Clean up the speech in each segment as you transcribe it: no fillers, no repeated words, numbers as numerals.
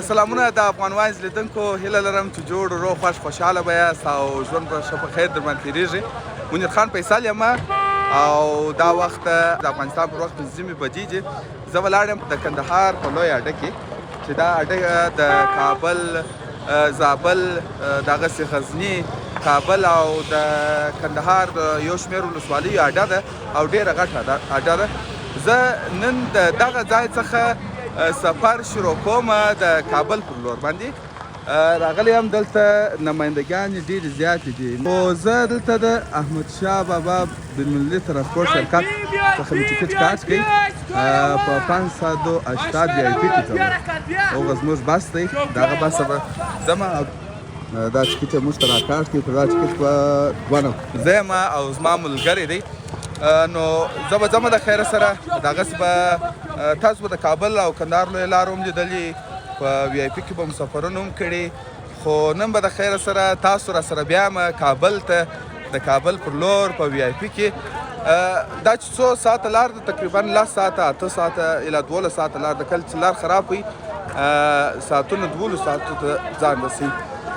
سلامونه د افغان واینز لیدونکو، هیله لرم چې جوړ روغ خوش خوشحاله به یاست او ژوند به ښه په خیر در باندې تېرېږي. منیر خان فیصل یم او دا وخت د افغانستان پر وخت 5 بجې دي. زه ولاړ یم د کندهار په لویه اډه کې چې دا اډه د کابل، زابل، دغسې غزني، کابل او د کندهار د یو شمېر ولسوالیو اډه ده او ډېره غټه اډه ده. زه نن د دغه ځای څخه سفر شروع کوم د کابل پر لور باندې. راغلی یم دلته نمایندګانې ډېرې زیاتې دي، خو زه دلته د احمدشاه بابا بین المللي ترانسپورټ شرکت څخه مې ټکټ کاټ کړی په 580 VIP کې کوم. هغه زموږ بس دی، دغه بس به ځم او دا ټکټ یې موږ ته راکاټ کړي. په دا ټکټ به دوه زه یم او زما ملګری دی. نو زه به ځم د خیره سره. دغسې به تاسو به د کابل او کندهار لویې لارې هم لیدلې، په وی آی پي کې به مو سفرونه هم کړي، خو نن به د خیره سره تاسو را سره بیایم کابل ته، د کابل پر لور په وی آی پي کې. دا چې څو ساعته لار ده، تقریبا 10 ساعته 8 ساعته الی 12 ساعته لار ده. کله چې لار خراب وي ساعتونه 12 ساعتو ته ځان رسي.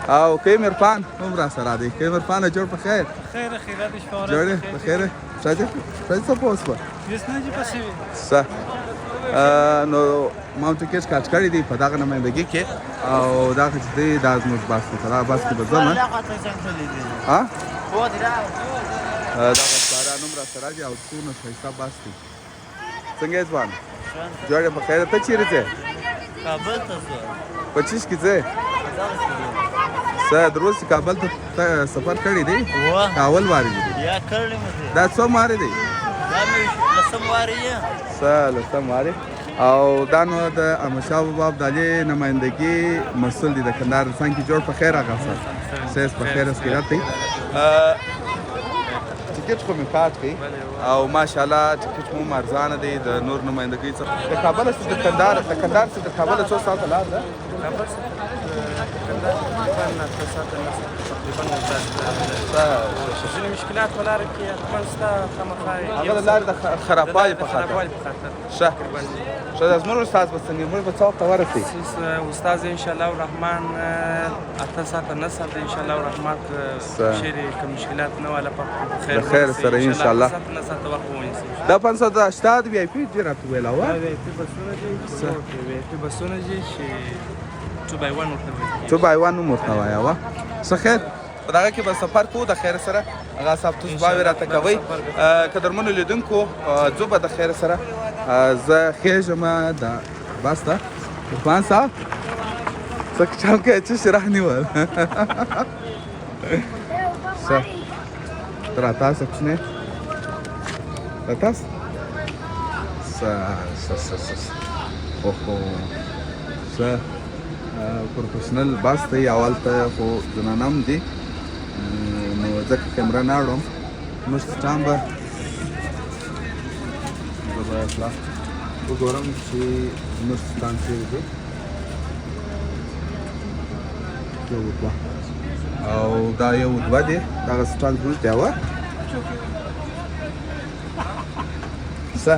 او که عرفان هم را سره دی. که عرفان جوړ په خیر؟ خیر خیرات شما را جوړ په خیر. شاید څه پوسټ و یسنه جی پسوي څه نو ما ټکټ کاټ کړی دی په دغه نمایندګۍ کې او دا چې دی دا زموږ بس دی. دا بس کې به ځم. ها دا سارا نوم را سره دی او څونه ښایسته بس دی. څنګه یې ځوان؟ جوړ په خیر. ته چیرې ځې؟ کابل ته ځو. په چیش کې ځې؟ څه دروس کابل ته سفر کړی دی؟ کاول واري دی یا کړلی مې دا څو ماري دی؟ دا مې لسم واري یم. څه لسم واري. او دا نو د احمدشاه بابا ابدالي نمایندګي مسؤل دی د کندهار. څنګه جوړ په خیر هغه سره سیس په خیر اسکرات دی. ټکټ خو مې کاټ کړی او ماشاءالله ټکټ مو ارزانه دی د نور نمایندګۍ څخه. د کابل څخه د کندهار څخه د کابل څو ساعته لار ده؟ کابل څخه کندهار تقریبا 8 ساعته ځینې مشکلات په لاره کې احتمال شته، خامخا هغه د لارې د خرابوالي په خاطر. ښه ښه دا زموږ استاد به څنګه موږ به څه وخته ورسئ؟ استاد انشاءالله الرحمن 8 ساعته 9 ساعته انشاءالله الرحمن چیرې کوم مشکلات نه والا په خیر د خیر سره انشاءالله 9 ساعته وخت ونیسي. دا 580 وی آی پي دې راته ویل وه؟ وی آی پي بسونه دي، وی آی پي بسونه دي چې 2x1 ورته وایي. 2x1 هم ورته وایه وه. څه خیر په دغه کې به سفر کوو د خیر سره. هغه صاحب تسباوې راته کوئ. قدرمنو لیدونکو، ځو به د خیر سره. زه خېژم د بس ته. عرفان صاحب څه چم کې چې شرح نیول ښه ته راتاس کوچنی راتاس ښه پروفیشنل بس دی. اول ته خو زنانه هم دي نو ځکه کیمره نه اړوم. موږ سټام به زه به اخلا وګورم چې موږ سټام چیرې دی. یو دوه او دا یو دوه دی. دغه سټام زموږ دی وه. څه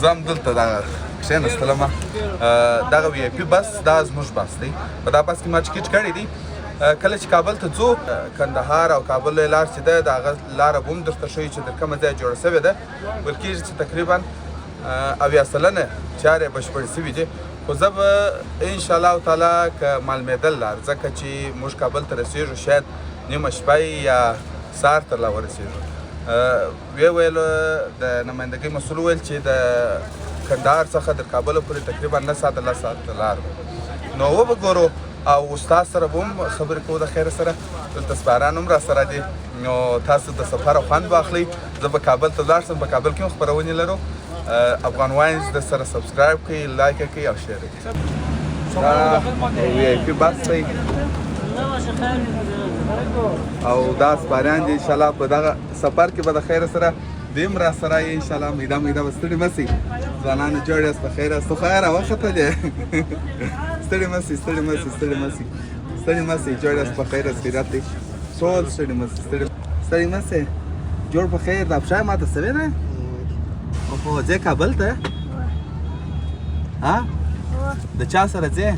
زه هم دلته دغه کښېنستلم. دغه وی آی پي بس دا زموږ بس دی. په دا بس کې ما ټکټ کړی دی. کله چې کابل ته ځو، کندهار او کابل لویه لار چې ده د هغه لاره به هم درته ښیي چې تر کومه ځایه جوړه سوې ده. ویل کېږي چې تقریبا 80 سلنه چارې یې بشپړې سوي دي. خو زه به انشاءالله تعالی که معلومېدل لار، ځکه چې موږ کابل ته رسېږو شاید نیمه شپه یا سهار ته لا ورسېږو. ویې ویل د نمایندګۍ مسؤل وویل چې د کندهار څخه تر کابل پورې تقریبا 9 ساعته 10 ساعته لار نو وګورو. او استاد سره به هم خبرې کوو د خیر سره. دلته سپاران هم را سره دي، نو تاسو د سفر خوند واخلئ. زه به کابل ته ولاړ شم. په کابل کې هم خپرونې لرو. افغان واینز د سره سبسکرایب کړئ، لایک یې کړئ او شیر یې کړئ. دا وی آی پي بس دی او دا سپاریان دي. انشاءالله په دغه سفر کې به د خیر سره دیم را سره یې انشاءالله. میده میده به ستړي مه سئ. ځوانانو جوړ یاست په خیر یاست. خو خیر راوختلې ستړي مه سئ، ستړي مه سئ، ستړي مه سئ، ستړي مه سئ. جوړ یاست په خیر یاست. خیرات دی. ټول ستړي مه سئ، ستړي مه سئ. جوړ په خیر. دا پښه ماته سوې ده. خو ځې کابل ته ها د چا سره ځې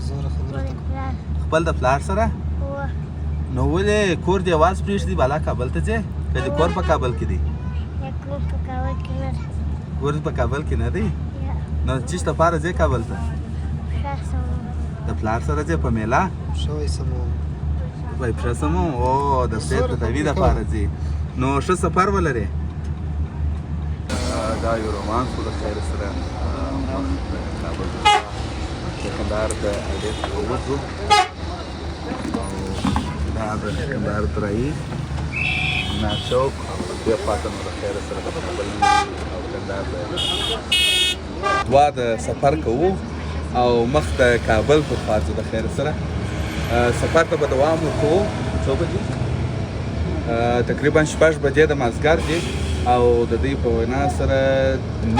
خپل د پلار سره نو ولې کور دې اواز پرېږدي بالا کابل ته ځې که دې کور په کابل کې دی کور په کابل کې نه دی نو چیش لپاره ځې کابل ته د پلار سره ځې په میله وای پښه سموم او د پښې د تاوي دپاره ځې نو ښه سفر ولرې دا یو رومانس و د خیر سره کابل د کندهار د اډې څخه ووځو دا د کندهار طرایي ناچوک دې خواته نو د خیر سره د کابل او کندهار دوه د سفر کوو او مخ د کابل پر خوا ځو د خیر سره سفر ته به دوام وکړو څو بجې تقریبا 6 بجې د مازدیګر دي او د دې په وینا سره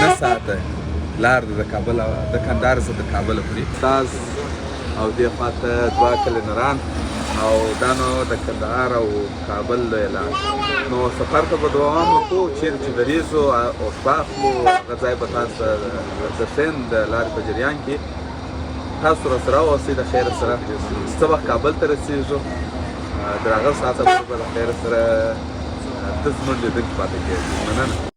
9 ساعته لار د کابل د کندهار څخه د کابل پورې استاد او دې خواته دوه کلینران او دا نو د کندهار او کابل اعلان نو سفر ته به دوام وکړو چیرې چې دریځو او شپاخو هغه ځای به تاسو د سیند د لارې په جریان کې تاسو راسره اوسئ د خیر سره څه وخت کابل ته رسېږو د هغه ساعته به د خیر سره ته زموږ لیدونکي پاتې کېږي مننه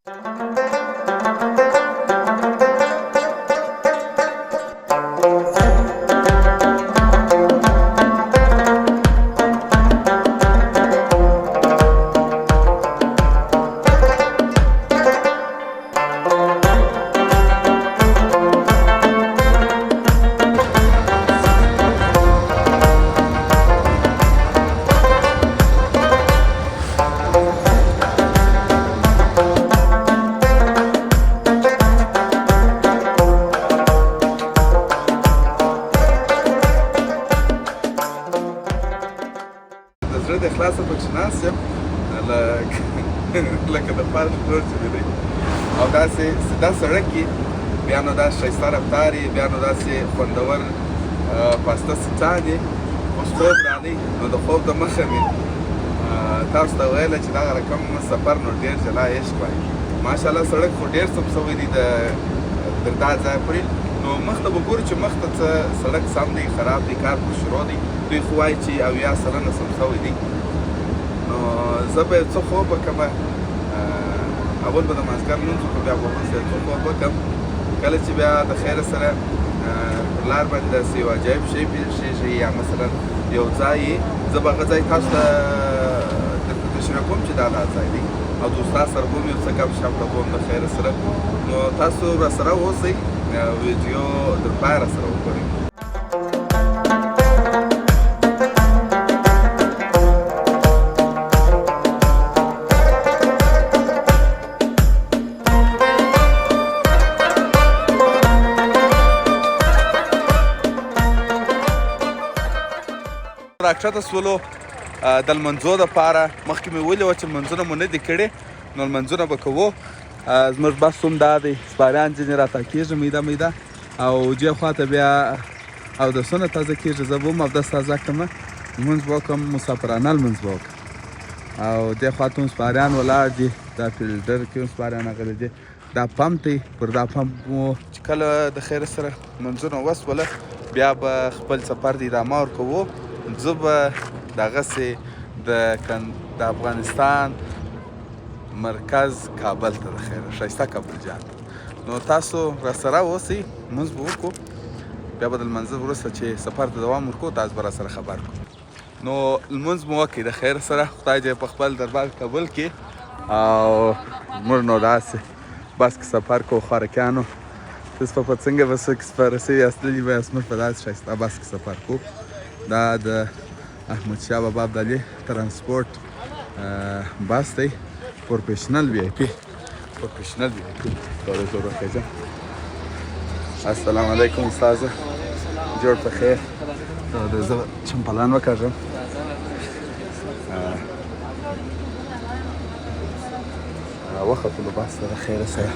د اخلاصه پکې ناست یم لکه د پارک روډ چې دی او داسې سیده سړک کې بیا نو داسې ښایسته رفتار یې بیا نو داسې خوندور پاسته سیڅان یې اوس خوب رانی نو د خوب د مخه مې تاسو ته ویله چې دغه رقم سفر نو ډېر جلا عشق وایي ماشاءالله سړک خو ډېر سم سوی دی تر دا ځایه پورې نو مخته به ګورو چې مخته څه سړک سم دی خراب دی کار خو شروع دی دوی خو وایي چې 80 سلنه سم سوی دی نو زه به څه خوب وکړم اول به د مازدیګر لمونځ وکړو بیا به وروسته څه خوب وکړم کله چې بیا د خیر سره پر لار باندې داسې یو عجایب شی پېښېږي یا مثلا یو ځای زه به هغه ځای تاسو ته درته تشریح کوم چې دا ځای دی او د استاد سره به هم یو څه ګپ شپ کوم د خیر سره نو تاسو راسره اوسئ ویډیو تر پایه راسره وګورئ راکښته سولو د لمنځو دپاره مخکې مې ویلي وه چې لمنځونه مو نه دي کړي نو لمنځونه به کوو زموږ بس هم دا دی سپاریان ځینې راتاکېږي میده میده او دې خواته بیا اودسونه تازه کېږي زه به هم اودس تازه کړم لمونځ به وکړم مسافرانه لمونځ به وکړم او دې خواته هم سپاریان ولاړ دي دا فیلډر کې هم سپاریان راغلي دي دا پمپ دی پر دا پمپ مو چې کله د خیر سره لمونځونه وسوله بیا به خپل سفر د ادامه ورکوو زه به دغسې د افغانستان مرکز کابل ته د خیر ښایسته کابل جان نو تاسو راسره اوسئ لمونځ به وکړو بیا به د لمانځه وروسته چې سفر ته دوام ورکړو تاسو به راسره خبر کړو نو لمونځ مو وکړئ د خیر سره خدای دې په خپل دربار کابل کې او موږ نو داسې بس کې سفر کوو خوارکیانو تاسو په څنګه به څوک سپارسي یاست تللي به یاست موږ په داسې ښایسته بس کې سفر کوو دا د احمدشاه بابا ابدالي ترانسپورت بس دی پروفیشنل وی آی پی السلام علیکم استاذه جوړ په خیر زه چمپلان وکړم وختلو بس د خیر سره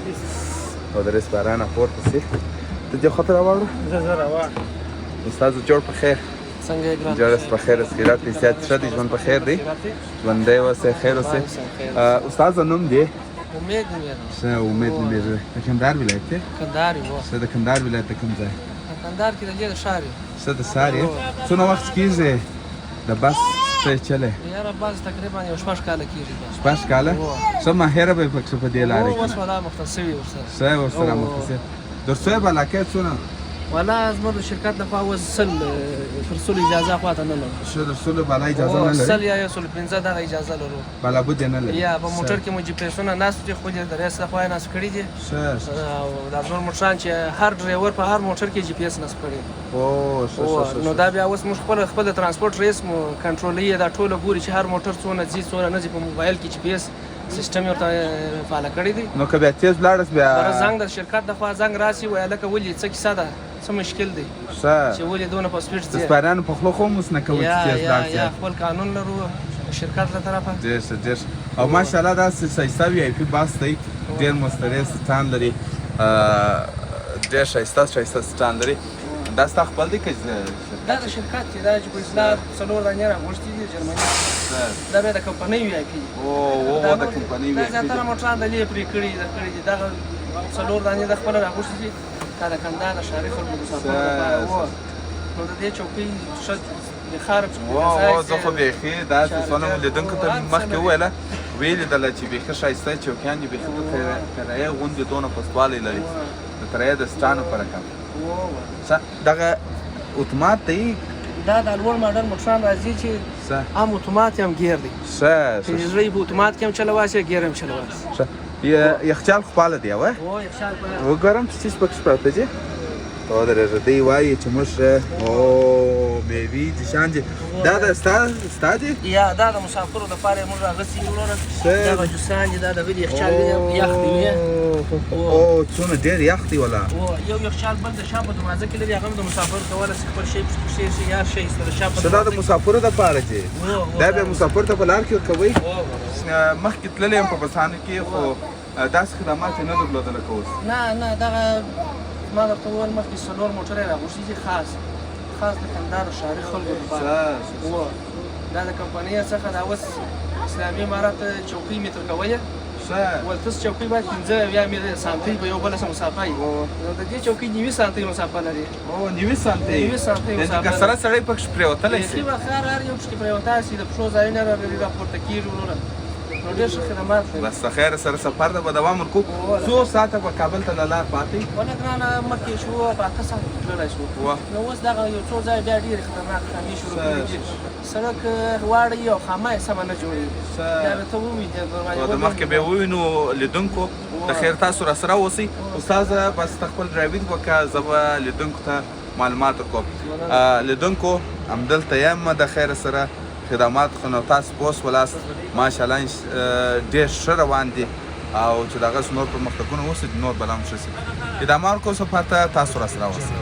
او د رسپارانه پورته سي ته دې خاطر راوړو زه راوړم استاذه جوړ په خیر څنګه ګران جوړ په خیر اسکرات دې سات شدي ژوند په خیر دی ژوند دی وسه خیر وسه استاد نوم دی امید مې شه امید مې د کندهار ولایت ته کندهار و څه د کندهار ولایت کوم ځای کندهار کې د دې د ښار یم. څه د ښار یې؟ څونه وخت کېږي د بس پیچلی؟ یاره بس تقریبا یو 6 کاله کېږي. 6 کاله؟ ښه ماهره به یې پکښې په دې لارې کې. اوس ولا مختص شوي ورسره. ښه یې ورسره مختص یې. درسوی بلاکۍ څونه؟ والا زما د شرکت لخوا اوس 100 تر 100 اجازه خواته نه لرو. ښه د 100 بالا اجازه نه لري؟ 100 یا 115 دغه اجازه لرو. بالا بود یې نه لري؟ یا په موټر کې مو جي پي ایسونه ناست دي خو د ریاست لخوا یې نصب کړي دي. ښه او دا زموږ موټران چې هر ډرایور په هر موټر کې جي پي ایس نصب کړي. او ښه نو دا بیا اوس موږ خپل ترانسپورت ریس مو کنټرولوي دا ټوله ګوري چې هر موټر څونه ځي څونه نه ځي په موبایل کې جي پي ایس سیستم یې ورته فعاله کړی دی. نو که بیا تیز ولاړاست بیا زنګ د شرکت لخوا زنګ راسي وایي هلکه ولې څه کیسه ده څه مشکل دی چې ولې دونه په سپیډ ځي. د سپاریانو په خوله خو هم اوس نه کوئ چې تیز لاړ شئ. یا خپل قانون لرو شرکت له طرفه. ډېر ښه ډېر ښه. او ماشاءالله داسې ښایسته وي آی پي بس دی ډېر مستریح سټان لري ډېر ښایسته سټان لري. دا ستا خپل دی که دا د شرکت دی دا چې په اصلاح 4 دانې راغوښتي دي جرمني. دا بیا د کمپنۍ وي آی پي دي. او د کمپنۍ وي آی پي دي. دا زیاتره موټران د لې پرې کړي دي دغه 4 دانې د خپله راغوښتي دي. دا د کندهار د ښاري خلکو د مسافرو لپاره نو د دې چوکۍ ښه د ښار زه خو بیخي داسې څونه مو لیدونکو ته مخکې وویله ویې لیدله چې بیخي ښایسته چوکیان دي بیخي د کرایې غوندې دونه پستوالی لري د کرایې د سټانو په رقم. دغه اتومات دی؟ دا د لوړ ماډل موټران راځي چې هم اتومات هم ګیر دی. چې زړه یې په اتومات کې هم چلواسي ګیر هم چلواسي. یخچال خو فعاله دی اوه؟ یخچال وګورم چې څه پکې پراته دي. ودرېږه دی وایي چې موږ میوې دي شیان دي. دا د ستا دي؟ یا دا د مسافرو لپاره یې موږ راغوستي دي وروره. دغه جوسان دي دا د ولې یخچال یخ دی. او څونه ډېر یخ دی ولا. یو یخچال بل د شا په دروازه کې لري هغه هم د مسافرو کولی شي خپل شی پکښې یا شی ایسته د شا په دا د مسافرو دپاره دی؟ دا بیا مسافرو ته په لار کې ورکوئ؟ مخکې تللی یم په بسانو کې خو داسې خدمات یې نه درلودل لکه اوس. نه دغه ما درته وویل مخکې 4 موټر یې راغوښتي دي خاص د کندهار ښاري خلکو لپاره. دا د کمپنۍ څخه دا اوس اسلامي امارت چوکۍ مې تر کولې ولتس چوکۍ باید 15 سانتۍ په یو بله مسافه وي. نو د دې چوکۍ 90 سانتۍ مسافه لري. 90 سانتۍ مسافه که سره سړی پکښې پرېوتلی شي. هر یو پکښې پرېوتی شي د پښو ځایونه راپورته کېږي وروره. نو ډېر ښه خدمات دی. بس د خیره سره سفر ته به دوام ورکړو. څو ساعته به کابل ته له لار پاتې؟ ونه ګرانه مخکې شو په 8 ساعته کې تللی شو. نو اوس دغه یو څو ځایه بیا ډېرې خطرناک خامې شروع کړي دي. سړک واړه یي او خامه یې سمه نه جوړېږي. بیا به ته ووینې د مخکې به یې ووینو لیدونکو د خیر تاسو راسره اوسئ. استاده بس ته خپل ډرایوینګ وکړه زه به لیدونکو ته معلومات ورکوم. لیدونکو همدلته یم د خیر سره خدمات خو نو تاسو پوه شولاست ماشاءالله ډېر ښه روان دي او چې دغسې نور پرمختګونه وشي نور به لا هم ښه شي. ادامه ورکوو سفر ته تاسو راسره اوسئ.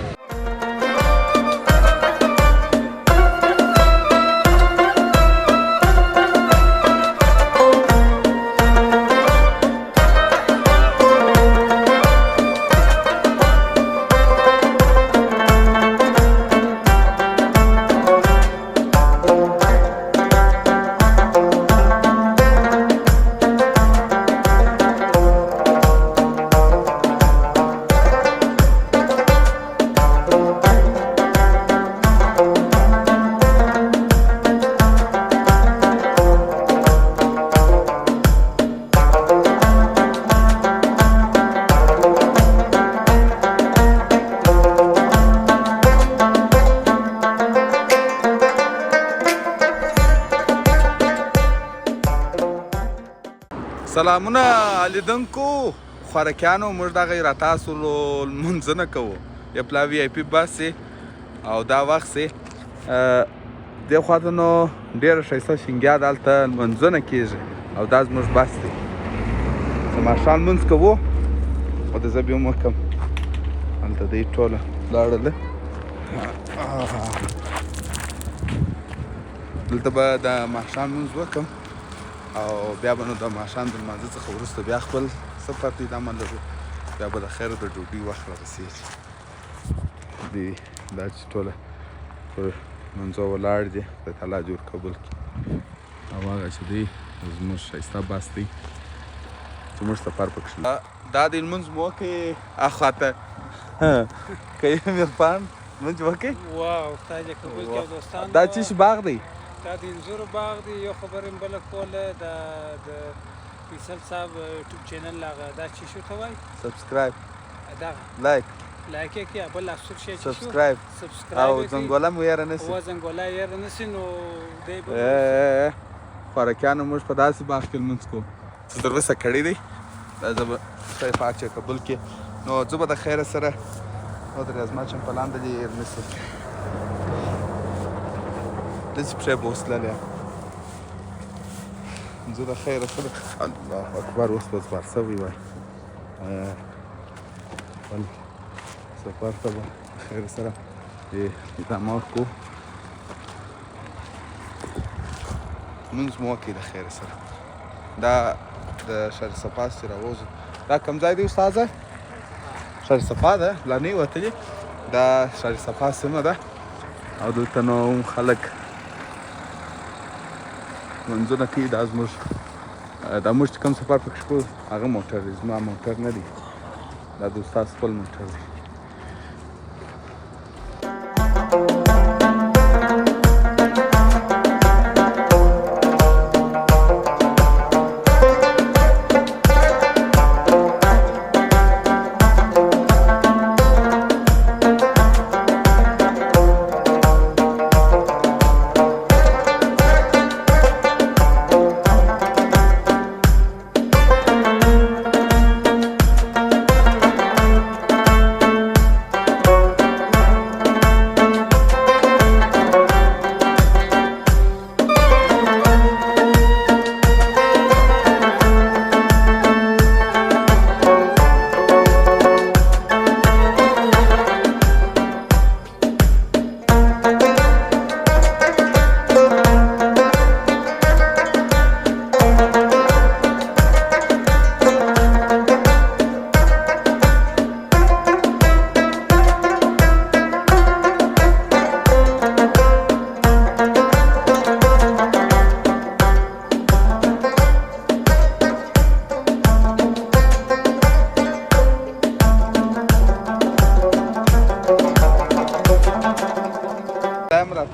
سلامونه لیدونکو خوارکیانو موږ دغه را تاسو لمونځونه کوو یا پلا وی آی پي بس او دا وخت سي دې خواته نو ډېره ښایسته شینګیا دلته لمونځونه کېږي او دا زموږ بس دی. د ماښام لمونځ کوو او د زه بیا هم وکړم هلته دی ټوله لاړله دلته به د ماښام لمونځ وکړم او بیا به نو د ماښام د لمانځه څخه وروسته بیا خپل سفر ته ادامه لرو. بیا به د خیر د ډوډۍ وخت رارسېږي. دا چې ټوله پر منځو ولاړ دي خدای تعالی جور قبول کړي. او هغه چې دی زموږ ښایسته بس دی چې موږ سفر پکښې دا دی لمونځ مو وکړې اخواته که میر پان منځ وکړي واو خدای دې قبول کړي دوستان. دا چې باغ دی دا د انځورو باغ دی. یو خبره مې بله کوله د فیصل صاحب یوټیوب چینل هغه دا چې شو ته وایي سبسکرایب دغه لایک لایک یې کړي بل افسر شی چې شو سبسکرایب او ځنګوله مو یاره نسی او ځنګوله یې رانسی نو دی به خوارکیانو موږ په داسې باغ کې لمونځ کوو چې تر اوسه کړی دی دا زه به خدای پاک چې قبول کړي نو زه به د خیره سره ودرې زما چې په لاندې دې یې نسی داسې پښې به اوس تللی زه د خیره سره الله اکبر اوس به زبر شوی وای خپل سفر ته به د خیره سره ادامه ورکړو لمونځ مو وکړئ د خیره سره دا د شهر صفا چې راوځو دا کوم ځای دی استاده شهر صفا ده لا نه وتلې دا شهر صفا سیمه ده او دلته نو خلک منځونه کوي دا زموږ چې کوم سفر پکې کوو هغه موټر دی زما موټر نه دی دا د استاد خپل موټر دی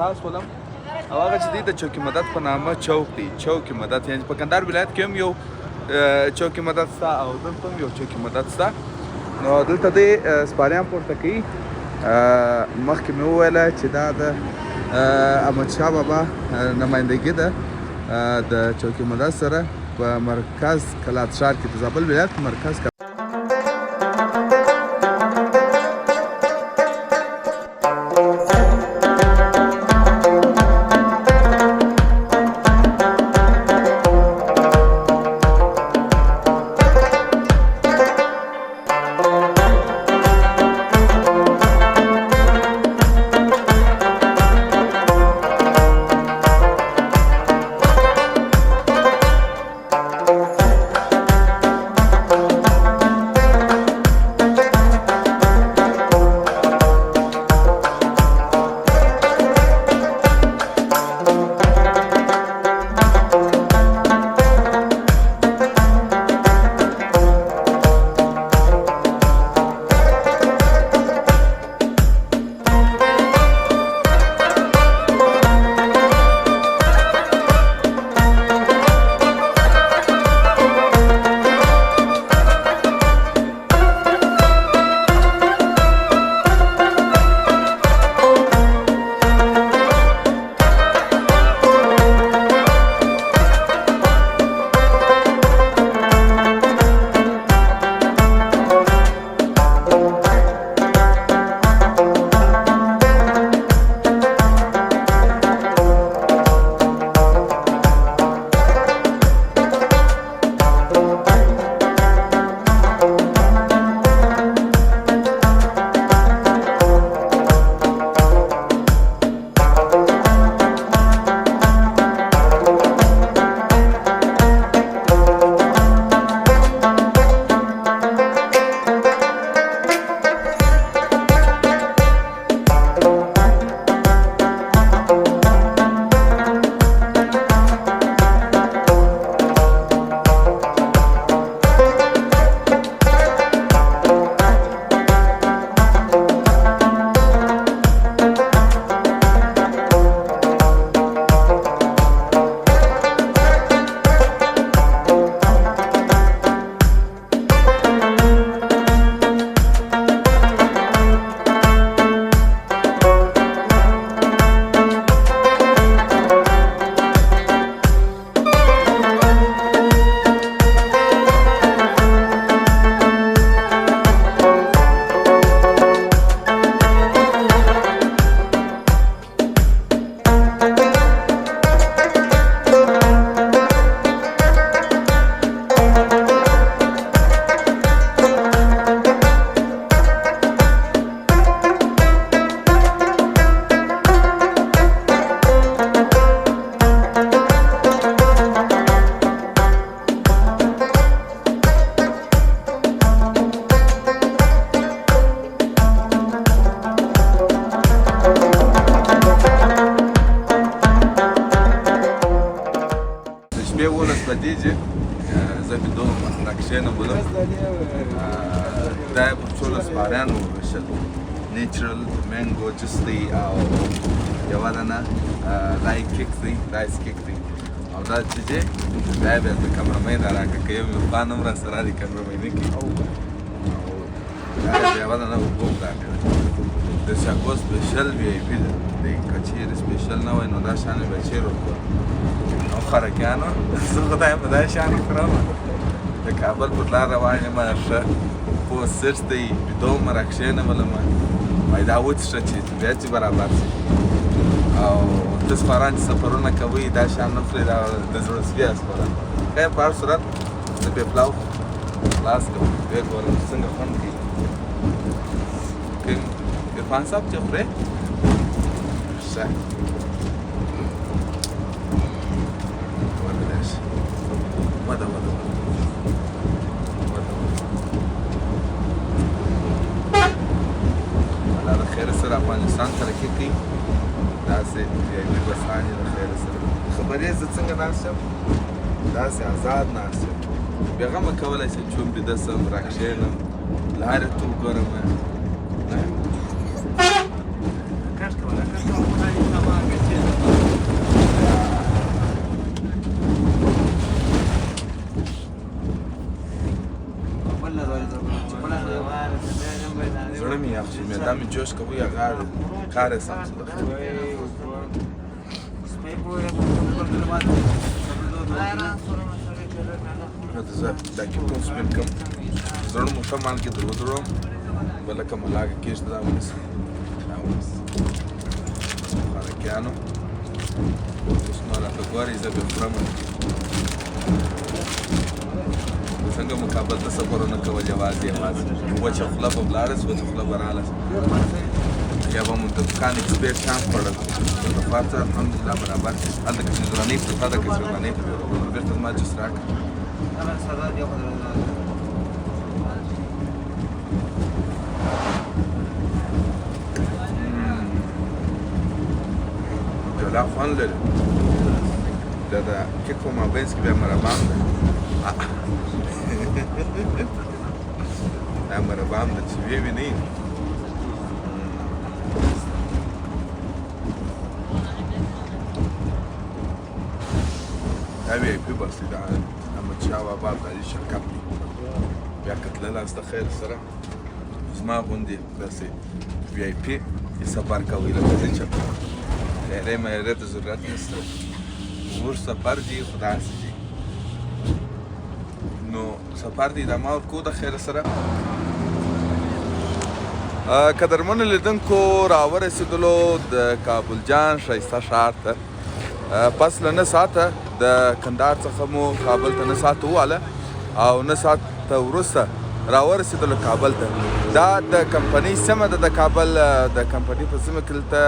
تاسو ولم او هغه چې دی د چوکي مدد په نامه چوک دی چوکي مدد یعنی په کندهار ولایت کې هم یو چوکي مدد ستا او دلته هم یو چوکي مدد ستا نو دلته دی سپاریان پورته کوي مخکې مې وویله چې دا د احمدشاه بابا نمایندګي ده د چوکي مدد سره په مرکز کلات ښار کې د زابل ولایت مرکز بجیږي زه بیدوم را کښېنولم دا یې پر ټولو سپاریانو وویشل نیچرل مینګو جوس دی او یوه دانه رای کیک دی رایس کیک دی او دا چې دی دا یې بیا د کمرمین را راکړه که یو مې خوا هم راسره دی کمرمیني کې او دا یې بیا یوه دانه اوبه هم راکړه د شاکو سپیشل وی آی پي ده دی که چیرې سپیشل نه وای نو دا شان یې به چیرې وکړو نو خرکیانو زه خدای په دا شان خورم د کابل پر لار روان یم ښه پوست سرچ دی بیدوم را کښېنولم وایي دا وڅښه چې طبیعت چې برابر شي او ته سپاران چې سفرونه کوئ دا شان نه خورئ دا د زړه سوي است خورم خیر په هر صورت زه پې پلاو خلاص کړم ویې ګورم چې څنګه خوند کوي عرفان صاحب چې خورې ښه وده الله د خیر سره افغانستان ترقي کوي داسې ویایپي بسانې د خیر سره خبرې زه څنګه ناست یم داسې آزاد ناست یم بېغمه کولی شم چې ویده شم را کښېنم لارې ته وګورم زړه مې یخ شي معده مې جوش کوي هغه کار یې سم شو د خیر زه دا کیپټون سپین کړم زړه مو ښه مالګې در ودروم بله که ملاګه کېږده دا ونیسم دا ونیسم خرکیانو اوس نو راته ګورئ زه بې خورم څنګه مو کابل ته سفرونه کول یوازې وچه خوله به ولاړه وچه خوله به راله یا به مو د دکان ایکسپیر چانس خوړل دفار ته الحمدلله برابر هلته که سیزرانۍ پرته ده که سیزرانۍ ته بېرغلو بېرته زما جوس راکړه جولا خوند لري دا د کیک په مابینځ کې بیا مربا هم ده دا مربا هم ده چې ویې وینئ دا وی آی پي بس دی دا احمدشاه بابا عبدالعزیز شرکت دی بیا که تللاست د خیر سره زما غوندې داسې وی آی پي سفر کوئ لکه زه چې تیاری میاری ته ضرورت نشته زموږ سفر دی خو داسې دی نو سفر دی ادامه ورکو د خیر سره قدرمنو لیدونکو راورسېدلو د کابل جان ښایسته ښار ته پس له 9 ساعته د کندهار څخه مو کابل ته 9 ساعت وواله او 9 ساعت وروسته راورسېدلو کابل ته دا د کمپنۍ سیمه ده د کابل د کمپنۍ په سیمه کې دلته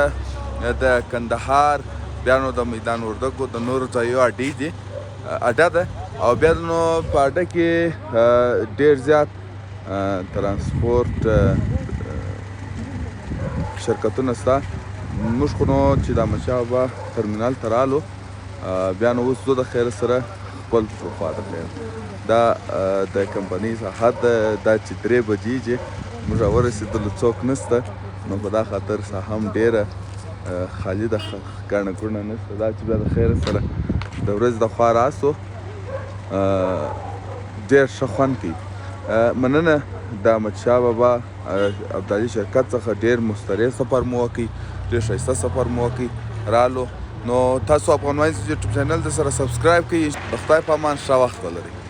د کندهار بیا نو د میدان وردګو د نورو ځایو اډې دي اډه ده او بیا نو په اډه کې ډېر زیات ترانسپورټ شرکتونه شته موږ خو نو چې د احمدشاه بابا ترمینال ته رالو بیا نو اوس زه د خیر سره خپل خوا د خیر دا د کمپنۍ ساحت دا چې 3 بجې چې موږ راورسېدلو څوک نشته نو په دا خاطر ساحه هم ډېره خالي ده ګڼه ګوڼه نشته دا چې بیا د خیر سره د ورځې د خوا راسو ډېر ښه خوند کوي مننه د احمدشاه بابا ابدالي شرکت څخه ډېر مستریح سفر مو وکړي ډېر ښایسته سفر مو وکړي رالو نو تاسو افغان وایز یوټیوب چینل د سره سبسکرایب کړئ د خدای په امان ښه وخت ولرئ